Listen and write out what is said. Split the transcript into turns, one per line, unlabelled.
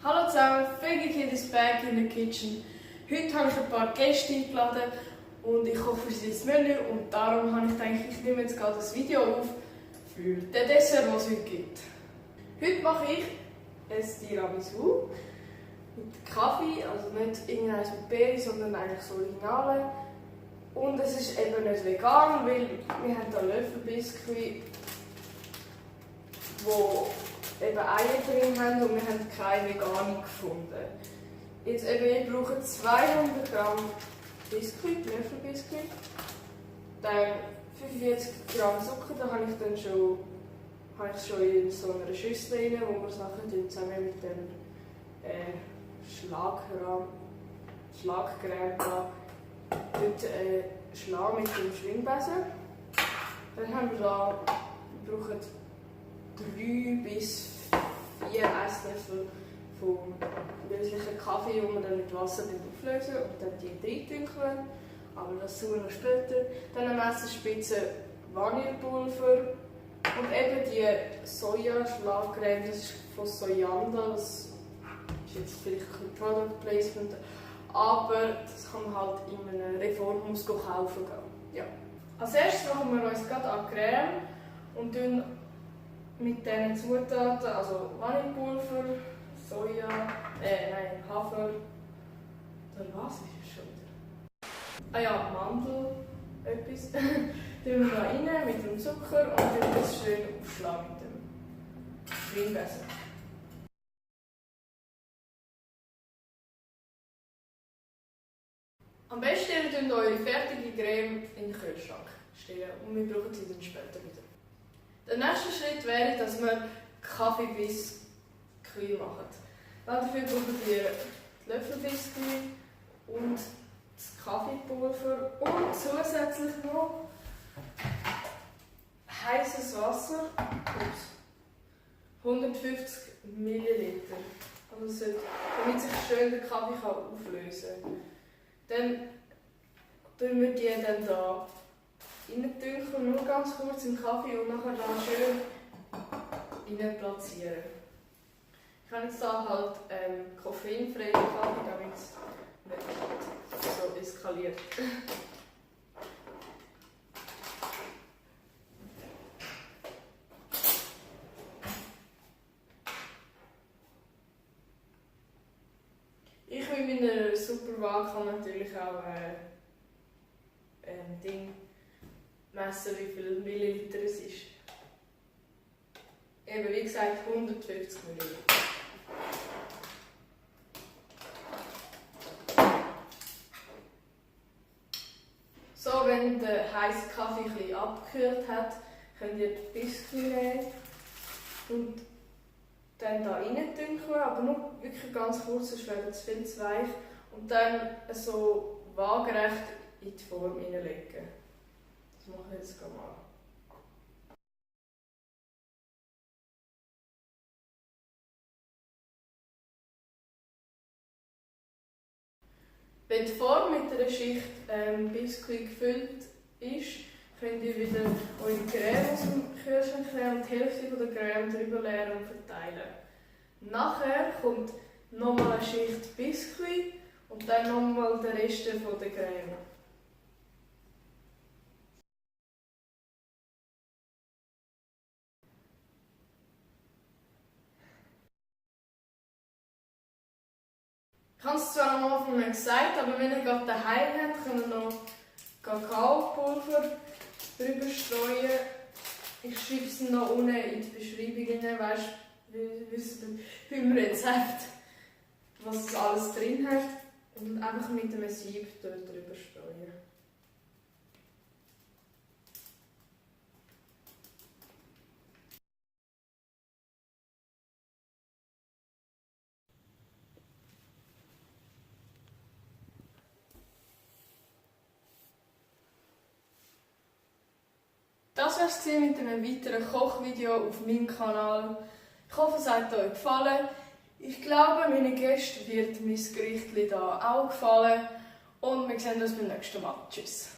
Hallo zusammen, Fegi Kid is back in the kitchen. Heute habe ich ein paar Gäste eingeladen und ich koche für sie das Menü und darum habe ich gedacht, ich nehme jetzt gerade das Video auf für den Dessert, was es heute gibt. Heute mache ich ein Tiramisu mit Kaffee, also nicht irgendeines mit Beeren, sondern eigentlich das Originale. Und es ist eben nicht vegan, weil wir haben hier Löffelbiskuit, wo eben Eier drin haben und wir haben keine vegane gefunden. Jetzt eben, ich brauche 200 Gramm Biskuit, Löffelbiskuit, dann 45 Gramm Zucker, da habe ich dann schon in so einer Schüssel rein, wo wir Sachen zusammen mit dem Schlaggerät schlagen mit dem Schwingbesen. Dann haben wir da, wir brauchen 3 bis 4 Esslöffel vom löslichen Kaffee, den wir dann mit Wasser auflösen und dann die reintünkeln. Aber das tun wir noch später. Dann eine Messerspitze Vanillepulver und eben die Sojaschlaggräme, das ist von Sojanda. Das ist jetzt vielleicht ein Product Placement, aber das kann man halt in einem Reformhaus kaufen gehen. Ja. Als erstes machen wir uns gerade an Creme und dann mit diesen Zutaten, also Vanillepulver, Soja, Hafer, oder was ist es schon wieder? Ah ja, Mandel, etwas. Tun wir da rein mit dem Zucker und dann das schön aufschlagen mit dem Schwingbesen. Am besten ihr tut eure fertige Creme in den Kühlschrank stellen und wir brauchen sie dann später wieder. Der nächste Schritt wäre, dass wir Kaffeebiskuit machen. Dafür brauchen wir die Löffelbiskuit und das Kaffeepulver und zusätzlich noch heißes Wasser, 150 ml. Also damit sich schön der Kaffee auflösen kann. Dann tun wir die dann da reintünkeln, nur ganz kurz im Kaffee und nachher da schön rein platzieren. Ich habe jetzt hier halt koffeinfreien Kaffee, damit es nicht so eskaliert. Ich mit meiner Superwaage kann natürlich auch messen, wie viel Milliliter es ist. Eben, wie gesagt, 150 Milliliter. So, wenn der heiße Kaffee ein bisschen abgekühlt hat, könnt ihr die Biskuit nehmen und dann da reintünkeln, aber nur wirklich ganz kurz, sonst wäre es viel zu weich. Und dann so waagerecht in die Form hineinlegen. Das mache ich jetzt mal. Wenn die Form mit einer Schicht Biskuit gefüllt ist, könnt ihr wieder eure Creme aus dem Kühlschrank nehmen und die Hälfte der Creme drüber leeren und verteilen. Nachher kommt nochmal eine Schicht Biskuit und dann nochmal der Rest von der Creme. Ich habe es zwar am Anfang nicht gesagt, aber wenn ihr gerade daheim habt, könnt ihr noch Kakaopulver drüber streuen. Ich schreibe es noch unten in die Beschreibung rein, weißt du, wisst ihr beim Rezept, was es alles drin hat. Und einfach mit einem Sieb dort drüber streuen. Das war es mit einem weiteren Kochvideo auf meinem Kanal. Ich hoffe, es hat euch gefallen. Ich glaube, meinen Gästen wird mein Gericht hier auch gefallen. Und wir sehen uns beim nächsten Mal. Tschüss.